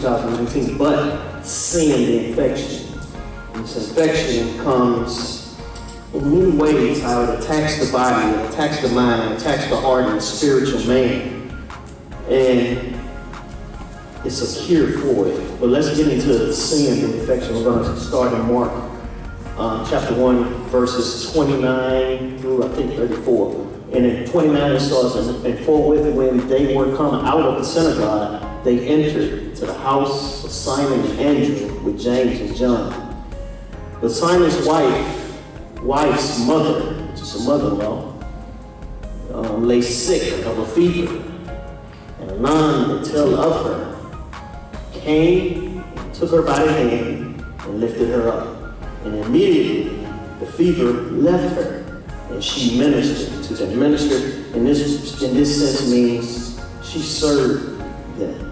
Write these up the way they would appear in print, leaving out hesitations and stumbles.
2019, but sin, the infection. And this infection comes in many ways, how it attacks the body, it attacks the mind, it attacks the heart and the spiritual man. And it's a cure for it. But let's get into sin, the infection. We're going to start in Mark chapter 1, verses 29 through, I think, 34. And in 29 it starts, and forthwith when they were come out of the synagogue, they entered to the house of Simon and Andrew with James and John. But Simon's wife's mother, which is a mother-in-law, lay sick of a fever. And anon the tell of her came and took her by the hand and lifted her up. And immediately the fever left her, and she ministered to them. Ministered in this sense means she served them.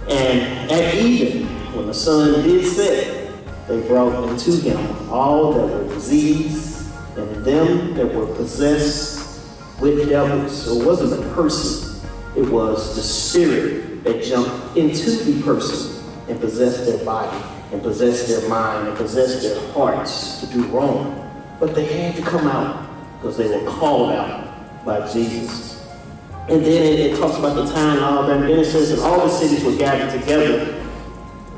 And at even, when the sun did set, they brought unto him all that were diseased and them that were possessed with devils. So it wasn't a person, it was the spirit that jumped into the person and possessed their body and possessed their mind and possessed their hearts to do wrong. But they had to come out because they were called out by Jesus. And then it talks about the time and all that. And then it says that all the cities were gathered together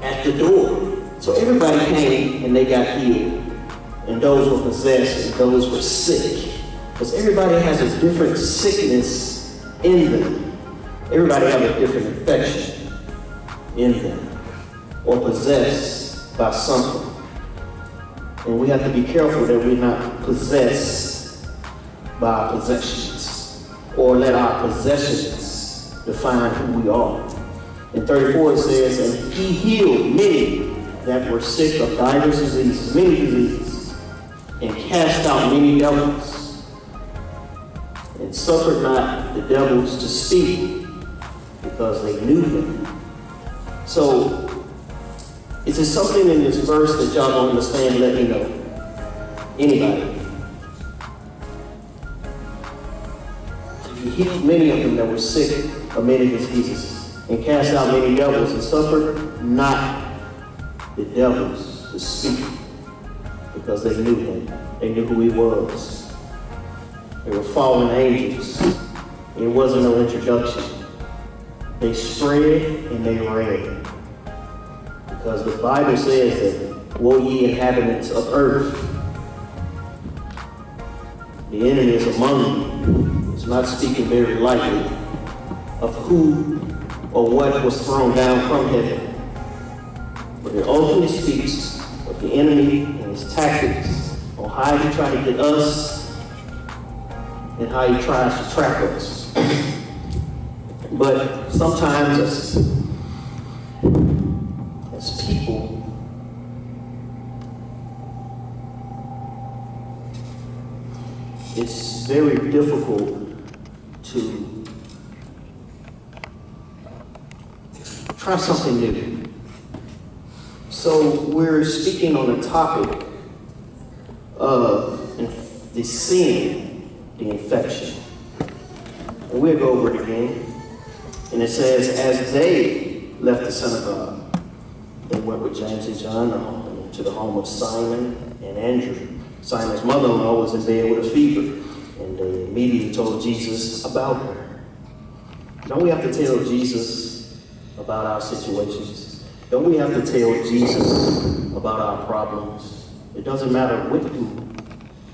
at the door. So everybody came and they got healed. And those were possessed and those were sick. Because everybody has a different sickness in them. Everybody has a different infection in them. Or possessed by something. And we have to be careful that we're not possessed by our possessions, or let our possessions define who we are. In 34 it says, and he healed many that were sick of divers diseases, many diseases, and cast out many devils, and suffered not the devils to speak, because they knew him. So, is there something in this verse that y'all don't understand? Let me know. Anybody? He healed many of them that were sick of many diseases, and cast out many devils, and suffered not the devils to speak, because they knew him. They knew who he was. They were fallen angels. It wasn't no introduction. They spread and they ran. Because the Bible says that, woe ye inhabitants of earth, the enemy is among you. It's not speaking very lightly of who or what was thrown down from heaven. But it openly speaks of the enemy and his tactics on how he tried to get us and how he tries to trap us. But sometimes as people, it's very difficult to try something new. So we're speaking on the topic of the sin, the infection. And we'll go over it again. And it says, as they left the synagogue, they went with James and John to the home of Simon and Andrew. Simon's mother-in-law was in bed with a fever, and they immediately told Jesus about her. Don't we have to tell Jesus about our situations? Don't we have to tell Jesus about our problems? It doesn't matter with who,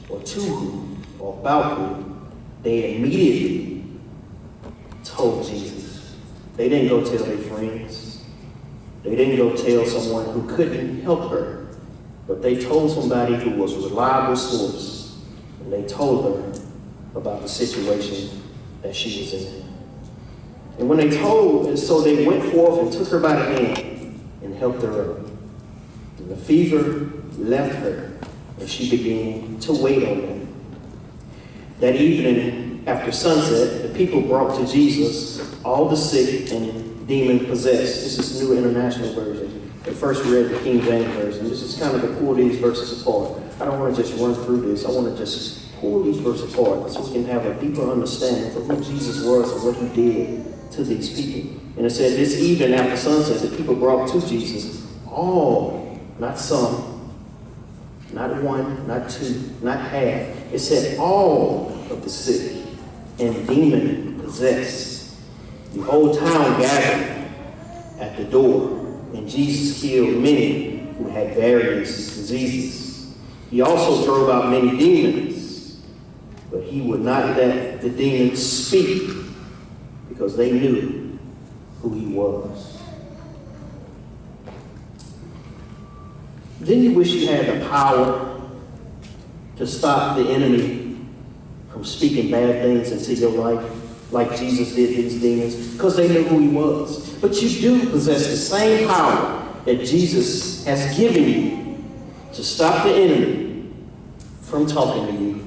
or to who, or about who. They immediately told Jesus. They didn't go tell their friends. They didn't go tell someone who couldn't help her. But they told somebody who was a reliable source. And they told her about the situation that she was in. And when they told, and so they went forth and took her by the hand and helped her up. And the fever left her, and she began to wait on them. That evening, after sunset, the people brought to Jesus all the sick and demon-possessed. This is New International Version. At first we read the King James Version. This is kind of to pull these verses apart. I don't want to just run through this. I want to just pull these verses apart so we can have a deeper understanding of who Jesus was and what he did to these people. And it said this evening after sunset, the people brought to Jesus all, not some, not one, not two, not half. It said all of the sick and demon-possessed. The whole town gathered at the door, and Jesus healed many who had various diseases. He also drove out many demons, but he would not let the demons speak because they knew who he was. Didn't you wish you had the power to stop the enemy from speaking bad things into your life like Jesus did these demons? Because they knew who he was. But you do possess the same power that Jesus has given you to stop the enemy from talking to you.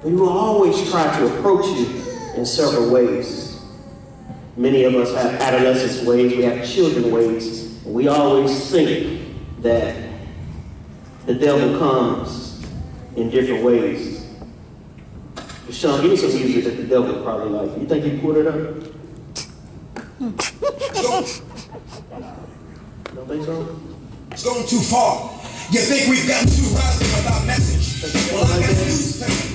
But he will always try to approach you in several ways. Many of us have adolescent ways, we have children ways, and we always think that the devil comes in different ways. Sean, give me some music that the devil probably like. You think he put it up? Don't think so? It's going too far. You think we've gotten too radical with our message? Well, I got news for you.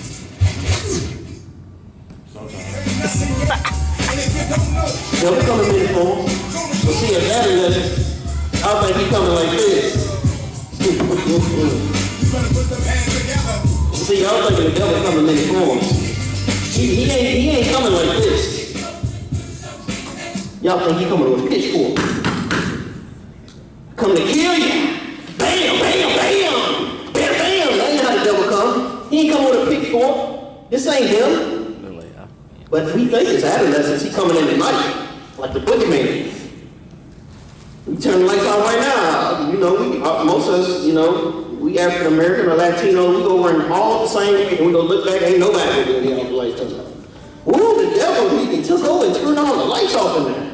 Devil coming in for him. But see, as adolescent, I think he coming like this. See, y'all thinking the devil coming in many forms. He ain't coming like this. Y'all think he coming with a pitchfork. Coming to kill you. Bam, bam, bam. Bam, bam. That ain't how the devil come. He ain't coming with a pitchfork. This ain't him. But we think as adolescents, he coming in at night, like the boogeyman. We turn the lights on right now. You know, most of us, you know, we African American or Latino, we go run all the same way, and we go look back, ain't nobody gonna be on the lights turn off. Ooh, the devil, he took over and turned all the lights off in there.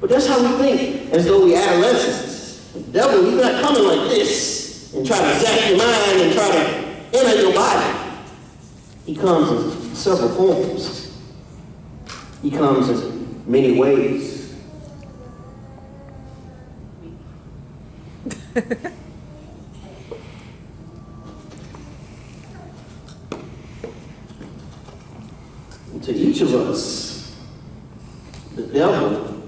But that's how we think, as though we adolescents. The devil, he's not coming like this and try to zap your mind and try to enter your body. He comes in several forms. He comes in many ways. To each of us, the devil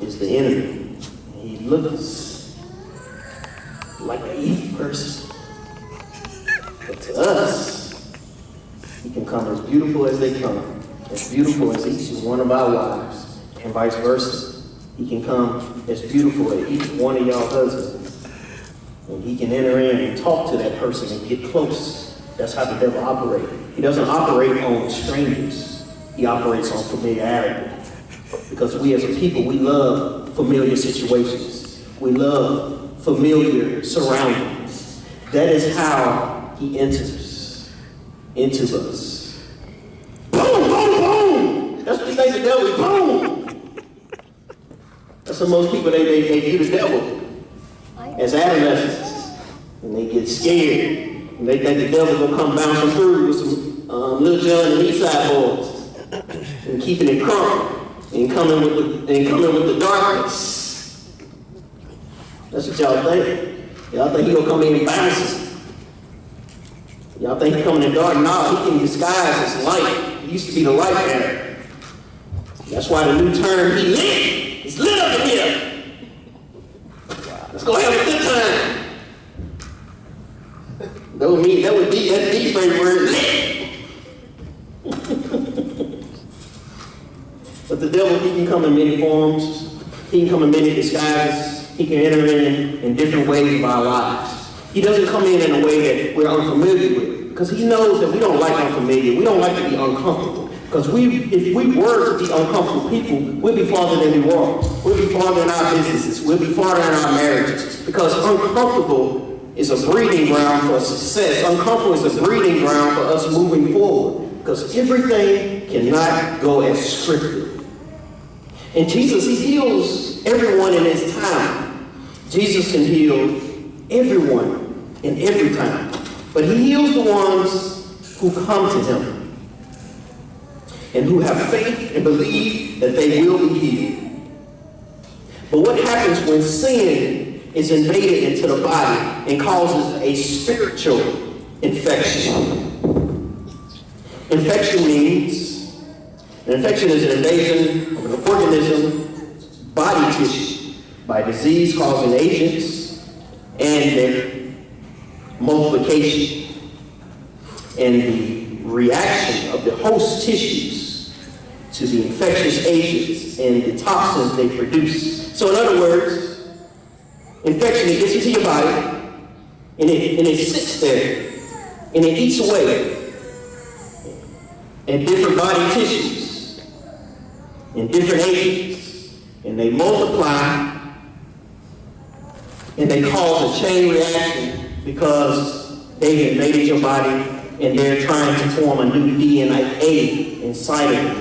is the enemy. He looks like an evil person. But to us, he can come as beautiful as they come, as beautiful as each one of our wives, and vice versa. He can come as beautiful as each one of y'all husbands. And he can enter in and talk to that person and get close. That's how the devil operates. He doesn't operate on strangers. He operates on familiarity. Because we as a people, we love familiar situations. We love familiar surroundings. That is how he enters into us. Boom, boom, boom. That's what he thinks the devil is. Boom. That's what most people, they view the devil as adolescents. And they get scared. And they think the devil will come bouncing through with some Little John and Eastside boys. And keeping it crunk. And coming with the darkness. That's what y'all think. Y'all think he'll come in bouncing. Y'all think he's coming in dark? No, he can disguise as light. He used to be the light bearer. That's why the new term, he lit. It's lit up in here. Let's go have a good time. That's the favorite word, lit. But the devil, he can come in many forms. He can come in many disguises. He can enter in different ways of our lives. He doesn't come in a way that we're unfamiliar with. Because he knows that we don't like unfamiliar. We don't like to be uncomfortable. Because if we were to be uncomfortable people, we'd be farther than we are. We'd be farther in our businesses. We'd be farther in our marriages. Because uncomfortable is a breeding ground for success. Uncomfortable is a breeding ground for us moving forward. Because everything cannot go as scripted. And Jesus, he heals everyone in his time. Jesus can heal everyone in every time. But he heals the ones who come to him. and who have faith and believe that they will be healed. But what happens when sin is invaded into the body and causes a spiritual infection? Infection means, an infection is an invasion of an organism's body tissue by disease-causing agents and their multiplication and the reaction of the host tissues to the infectious agents and the toxins they produce. So in other words, infection, it gets into your body and it sits there and it eats away in different body tissues and different agents, and they multiply and they cause a chain reaction because they've invaded your body and they're trying to form a new DNA inside of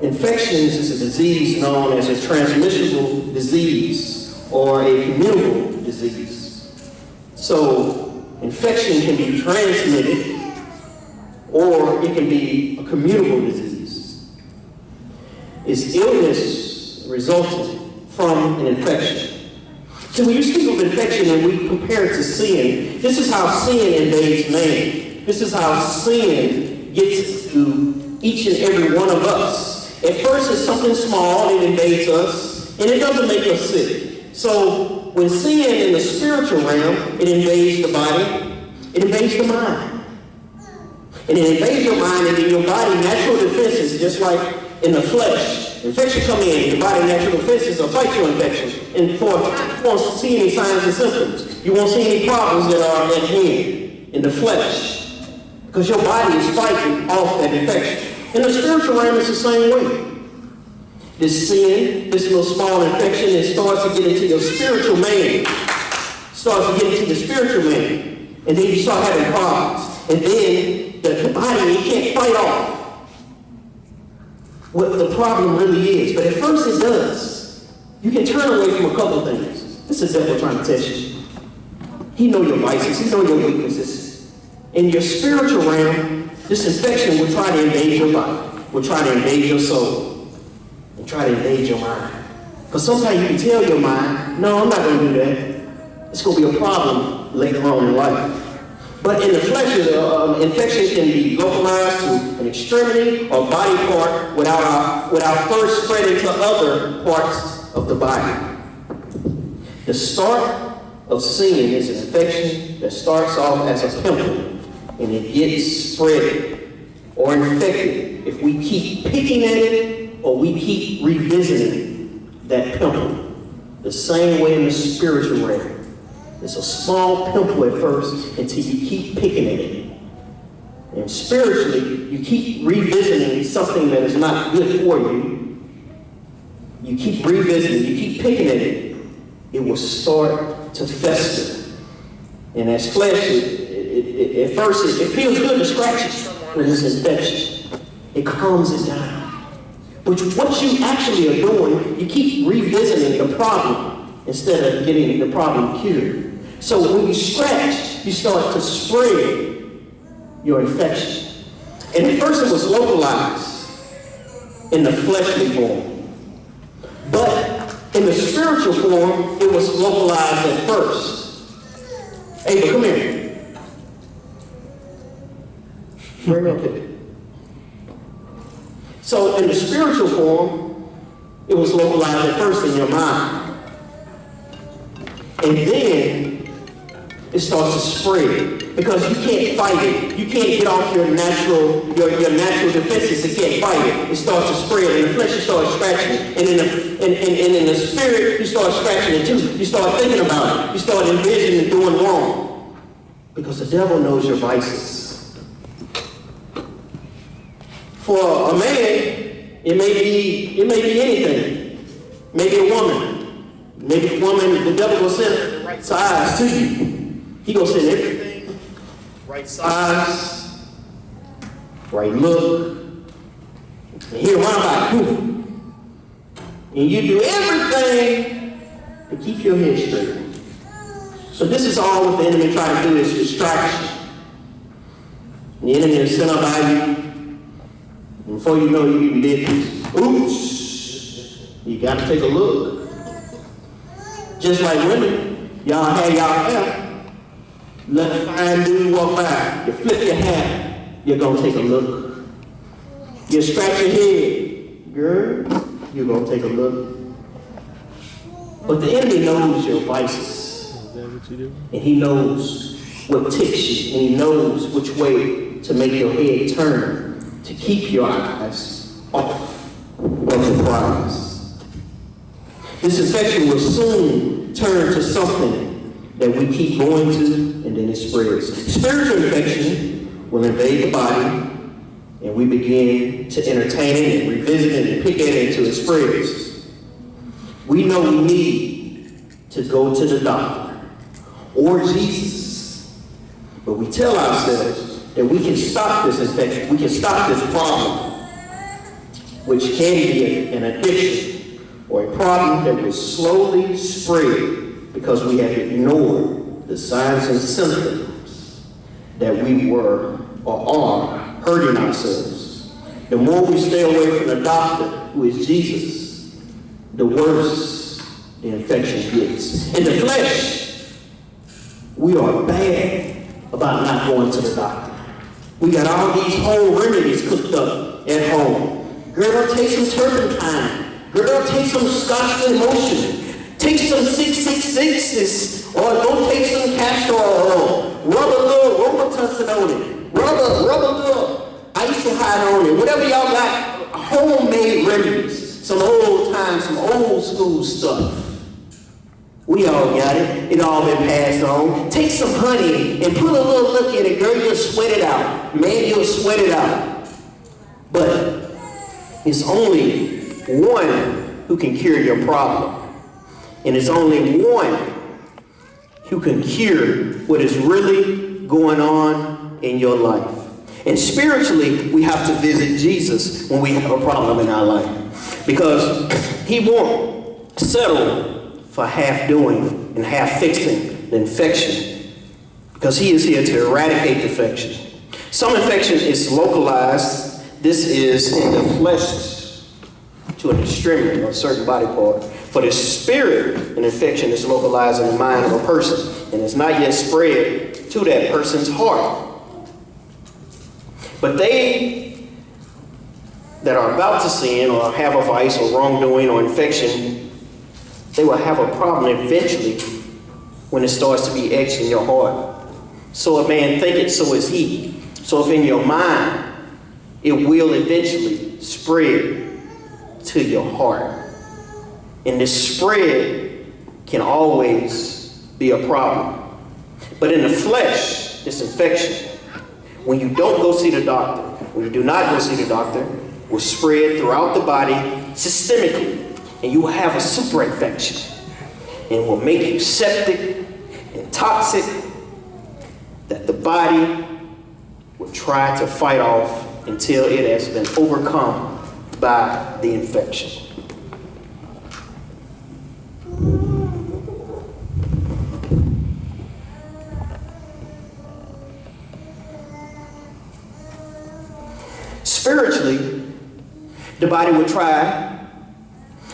you. Infections is a disease known as a transmissible disease or a communicable disease. So infection can be transmitted or it can be a communicable disease. It's illness resulting from an infection. So when you speak of infection and we compare it to sin, this is how sin invades man. This is how sin gets to each and every one of us. At first it's something small, it invades us, and it doesn't make us sick. So when sin in the spiritual realm, it invades the body, it invades the mind. And it invades your mind, and in your body, natural defenses, just like in the flesh. Infection come in, your body natural defenses will fight your infection. And for a time, you won't see any signs and symptoms. You won't see any problems that are at hand in the flesh. Because your body is fighting off that infection. In the spiritual realm, it's the same way. This sin, this little small infection, it starts to get into your spiritual man. Starts to get into the spiritual man. And then you start having problems. And then the body, you can't fight off what the problem really is. But at first it does. You can turn away from a couple things. This is the devil trying to test you. He knows your vices. He knows your weaknesses. In your spiritual realm, this infection will try to invade your body. Will try to invade your soul. And try to invade your mind. Because sometimes you can tell your mind, no, I'm not going to do that. It's going to be a problem later on in life. But in the flesh, infection can be localized to an extremity or body part without first spreading to other parts of the body. The start of sin is an infection that starts off as a pimple, and it gets spread or infected if we keep picking at it or we keep revisiting that pimple. The same way in the spiritual realm. It's a small pimple at first until you keep picking at it. And spiritually, you keep revisiting something that is not good for you. You keep revisiting, you keep picking at it. It will start to fester. And as flesh, at first it feels good to scratch it when it's infection. It calms it down. But what you actually are doing, you keep revisiting the problem instead of getting the problem cured. So when you scratch, you start to spread your infection. And at first it was localized in the fleshly form. But in the spiritual form, it was localized at first. Ava, come here. Bring up here. So in the spiritual form, it was localized at first in your mind. And then it starts to spread because you can't fight it. You can't get off your natural defenses. It can't fight it. It starts to spread. In the flesh, you start scratching it. And in the spirit, you start scratching it too. You start thinking about it. You start envisioning doing wrong. Because the devil knows your vices. For a man, it may be anything. Maybe a woman. Maybe a woman, the devil will send the right size to you. He gonna send everything, right size, right look, and he'll run by you. And you do everything to keep your head straight. So this is all what the enemy tries to do is distract you. The enemy is sent up by you. And before you know, you even did this. Oops. You got to take a look. Just like women, y'all have y'all hair. Let a fine dude walk by. You flip your hair, you're going to take a look. You scratch your head, girl, you're going to take a look. But the enemy knows your vices. Is that what you do? And he knows what ticks you. And he knows which way to make your head turn to keep your eyes off of the prize. This infection will soon turn to something that we keep going to, and then it spreads. Spiritual infection will invade the body, and we begin to entertain it and revisit it and pick at it until it spreads. We know we need to go to the doctor or Jesus, but we tell ourselves that we can stop this infection, we can stop this problem, which can be an addiction or a problem that will slowly spread because we have ignored the signs and symptoms that we were or are hurting ourselves. The more we stay away from the doctor, who is Jesus, the worse the infection gets. In the flesh, we are bad about not going to the doctor. We got all these home remedies cooked up at home. Girl, take some turpentine. Girl, take some Scotch and lotion. Take some 666s, or don't take some castor oil. Rub a little Robitussin on it. Rub a little ice-hide on it. Whatever y'all got, homemade remedies. Some old time, some old school stuff. We all got it. It all been passed on. Take some honey and put a little look in it. Girl, you'll sweat it out. Man, you'll sweat it out. But it's only one who can cure your problem. And it's only one who can cure what is really going on in your life. And spiritually, we have to visit Jesus when we have a problem in our life. Because he won't settle for half doing and half fixing the infection. Because he is here to eradicate the infection. Some infection is localized. This is in the flesh to an extremity or a certain body part. For the spirit, an infection is localized in the mind of a person, and it's not yet spread to that person's heart. But they that are about to sin or have a vice or wrongdoing or infection, they will have a problem eventually when it starts to be etched in your heart. So a man thinketh, so is he. So if in your mind, it will eventually spread to your heart. And this spread can always be a problem. But in the flesh, this infection, when you don't go see the doctor, when you do not go see the doctor, will spread throughout the body systemically. And you will have a super infection. And will make you septic and toxic that the body will try to fight off until it has been overcome by the infection. Spiritually, the body will try,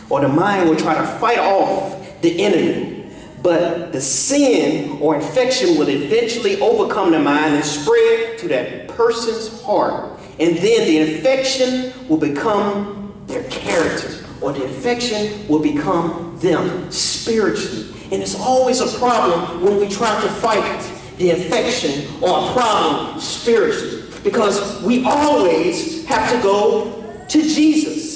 or the mind will try to fight off the enemy. But the sin or infection will eventually overcome the mind and spread to that person's heart. And then the infection will become their character, or the infection will become them spiritually. And it's always a problem when we try to fight the infection or a problem spiritually, because we always have to go to Jesus.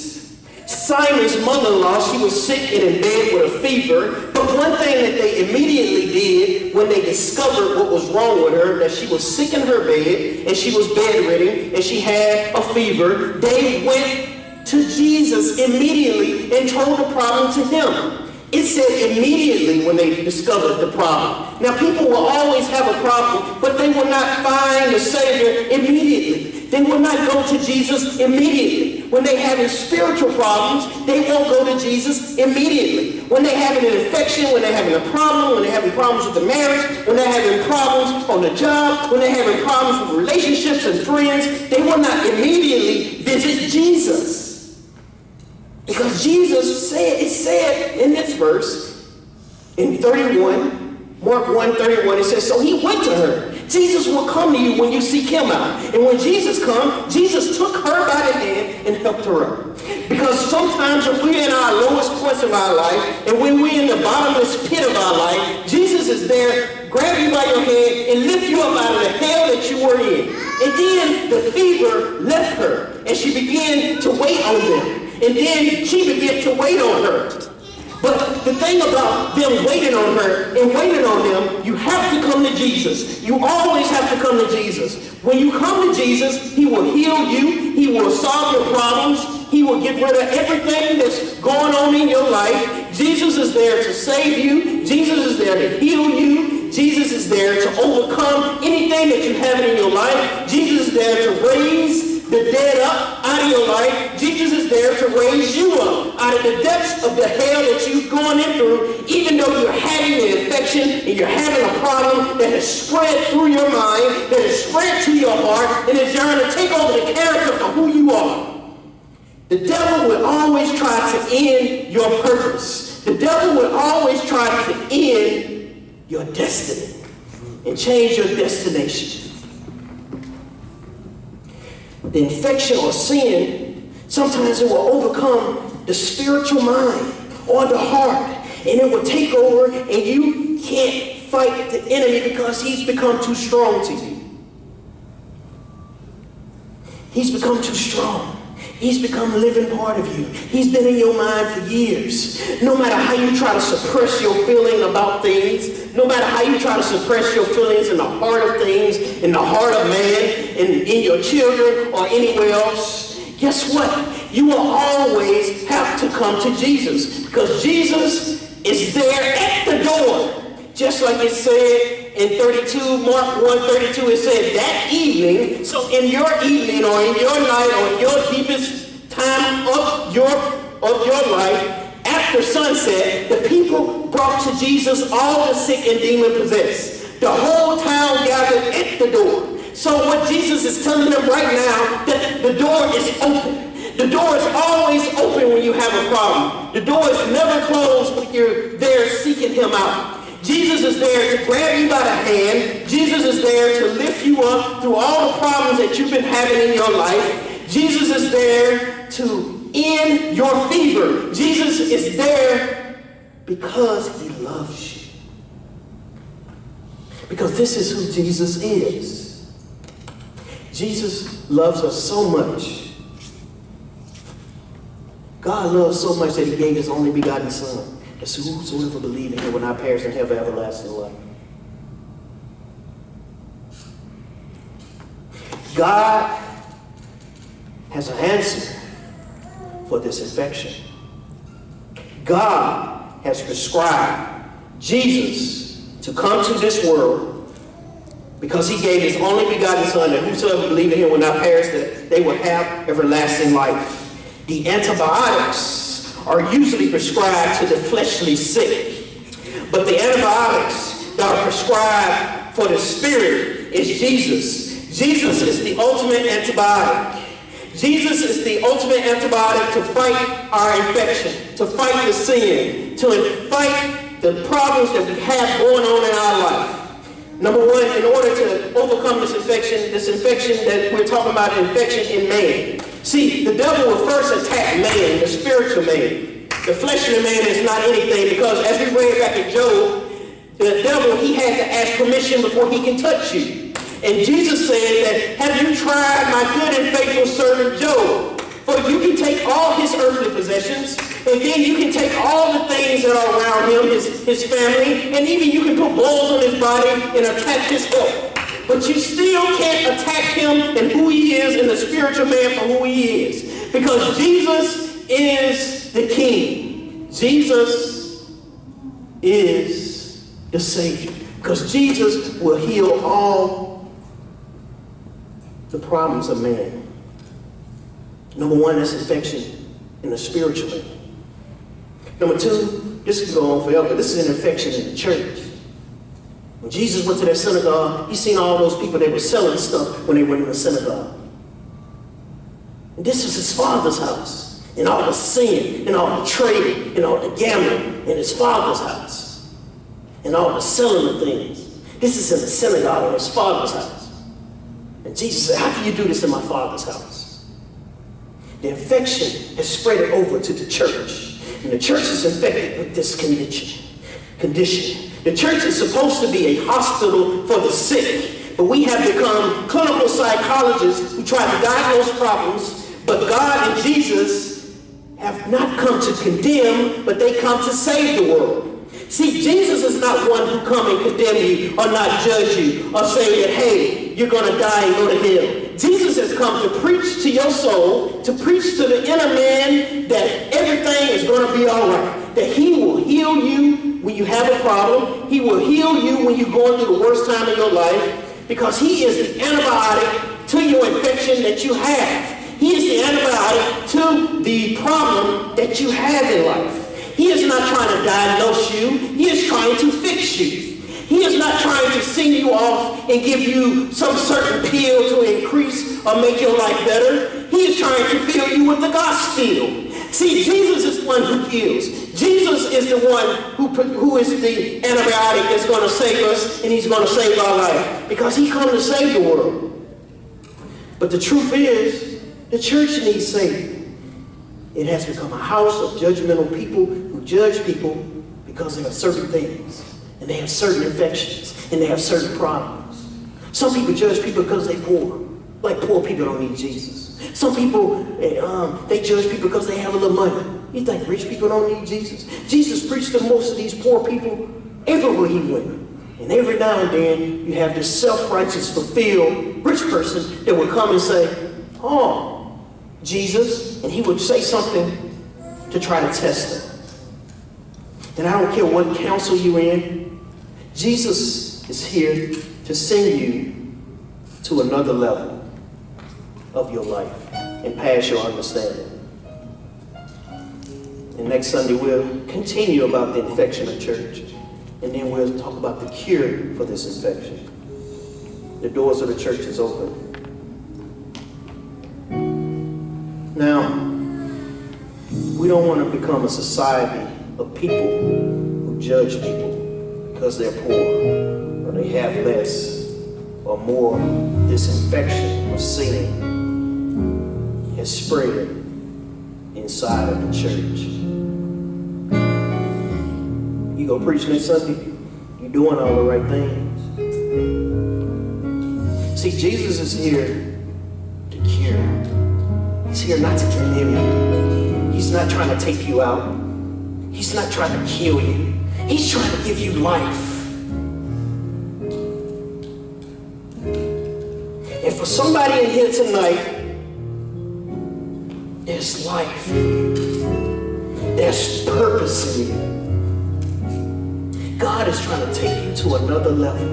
Simon's mother-in-law, she was sick and in bed with a fever, but one thing that they immediately did when they discovered what was wrong with her, that she was sick in her bed and she was bedridden and she had a fever, they went to Jesus immediately and told the problem to him. It said immediately when they discovered the problem. Now people will always have a problem, but they will not find the Savior immediately. They will not go to Jesus immediately. When they're having spiritual problems, they won't go to Jesus immediately. When they're having an infection, when they're having a problem, when they're having problems with the marriage, when they're having problems on the job, when they're having problems with relationships and friends, they will not immediately visit Jesus. Because Jesus said, it said in this verse, in 31, Mark 1:31, it says, so he went to her. Jesus will come to you when you seek him out. And when Jesus come, Jesus took her by the hand and helped her up. Because sometimes if we're in our lowest points of our life, and when we're in the bottomless pit of our life, Jesus is there, grab you by your hand, and lift you up out of the hell that you were in. And then the fever left her, and she began to wait on them. And then she began to wait on her. But the thing about them waiting on her and waiting on them, you have to come to Jesus. You always have to come to Jesus. When you come to Jesus, he will heal you. He will solve your problems. He will get rid of everything that's going on in your life. Jesus is there to save you. Jesus is there to heal you. Jesus is there to overcome anything that you have in your life. Jesus is there to raise the dead up out of your life. Jesus is there to raise you up out of the depths of the hell that you've gone in through, even though you're having an infection and you're having a problem that has spread through your mind, that has spread to your heart, and is trying to take over the character for who you are. The devil will always try to end your purpose. The devil will always try to end your destiny and change your destination. The infection or sin, sometimes it will overcome the spiritual mind or the heart, and it will take over, and you can't fight the enemy because he's become too strong to you. He's become too strong. He's become a living part of you. He's been in your mind for years. No matter how you try to suppress your feeling about things, no matter how you try to suppress your feelings in the heart of things, in the heart of man, in your children or anywhere else, guess what? You will always have to come to Jesus, because Jesus is there at the door. Just like it said in 32, Mark 1:32, it said that evening, so in your evening or in your night or in your deepest time of your life, after sunset, the people brought to Jesus all the sick and demon-possessed. The whole town gathered at the door. So what Jesus is telling them right now, that the door is open. The door is always open when you have a problem. The door is never closed when you're there seeking him out. Jesus is there to grab you by the hand. Jesus is there to lift you up through all the problems that you've been having in your life. Jesus is there to end your fever. Jesus is there because he loves you. Because this is who Jesus is. Jesus loves us so much. God loves so much that he gave his only begotten Son. That whosoever believe in him will not perish and have everlasting life. God has an answer for this infection. God has prescribed Jesus to come to this world because he gave his only begotten Son, that whosoever believe in him will not perish, that they will have everlasting life. The antibiotics are usually prescribed to the fleshly sick, but the antibiotics that are prescribed for the spirit is Jesus. Jesus is the ultimate antibiotic. Jesus is the ultimate antibiotic to fight our infection, to fight the sin, to fight the problems that we have going on in our life. Number one, in order to overcome this infection that we're talking about, infection in man. See, the devil will first attack man, the spiritual man. The fleshly man is not anything, because as we read back in Job, the devil, he had to ask permission before he can touch you. And Jesus said that, have you tried my good and faithful servant Job? For you can take all his earthly possessions, and then you can take all the things that are around him, his family, and even you can put balls on his body and attack his health. But you still can't attack him and who he is, and the spiritual man for who he is. Because Jesus is the King. Jesus is the Savior. Because Jesus will heal all the problems of man. Number one, that's infection in the spiritual man. Number two, this can go on forever. This is an infection in the church. When Jesus went to that synagogue, he seen all those people that were selling stuff when they went in the synagogue. And this was his father's house. And all the sin, and all the trading, and all the gambling in his father's house. And all the selling of things. This is in the synagogue in his father's house. And Jesus said, how can you do this in my father's house? The infection has spread it over to the church. And the church is infected with this condition. The church is supposed to be a hospital for the sick. But we have become clinical psychologists who try to diagnose problems. But God and Jesus have not come to condemn, but they come to save the world. See, Jesus is not one who come and condemn you or not judge you or say that, hey, you're going to die and go to hell. Jesus has come to preach to your soul, to preach to the inner man that everything is going to be all right, that he will heal you when you have a problem. He will heal you when you're going through the worst time of your life, because he is the antibiotic to your infection that you have. He is the antibiotic to the problem that you have in life. He is not trying to diagnose you. He is trying to fix you. He is not trying to send you off and give you some certain pill to increase or make your life better. He is trying to fill you with the gospel. See, Jesus is the one who heals. Jesus is the one who is the antibiotic that's going to save us, and he's going to save our life because he comes to save the world. But the truth is, the church needs saving. It has become a house of judgmental people who judge people because they have certain things, and they have certain infections, and they have certain problems. Some people judge people because they're poor. Like poor people don't need Jesus. Some people, they judge people because they have a little money. You think rich people don't need Jesus? Jesus preached to most of these poor people everywhere he went. And every now and then, you have this self-righteous, fulfilled, rich person that would come and say, oh, Jesus, and he would say something to try to test them. And I don't care what council you're in, Jesus is here to send you to another level of your life and past your understanding. And next Sunday we'll continue about the infection of church, and then we'll talk about the cure for this infection. The doors of the church is open. Now, we don't want to become a society of people who judge people because they're poor or they have less or more. This infection of sin has spread inside of the church. You go preach next Sunday, you're doing all the right things. See, Jesus is here to cure. He's here not to condemn you. He's not trying to take you out. He's not trying to kill you. He's trying to give you life. And for somebody in here tonight, there's life. There's purpose in you. God is trying to take you to another level.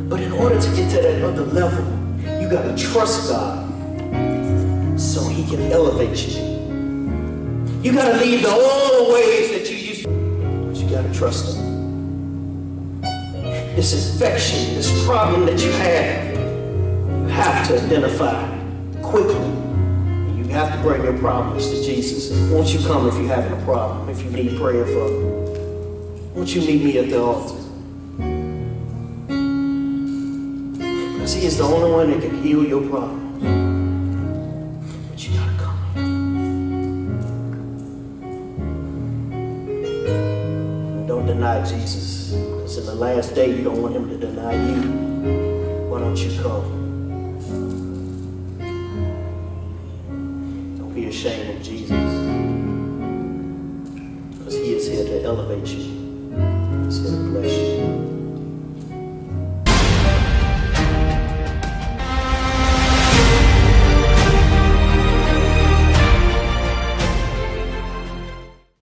But in order to get to that other level, you got to trust God so he can elevate you. You got to leave the old ways that you used to, but you got to trust him. This infection, this problem that you have to identify quickly. You have to bring your problems to Jesus. Won't you come if you're having a problem, if you need prayer for? Won't you meet me at the altar? Because he is the only one that can heal your problems. But you gotta come. And don't deny Jesus. Because in the last day, you don't want him to deny you. Why don't you come? Don't be ashamed of Jesus. Because he is here to elevate you. He's here to bless you.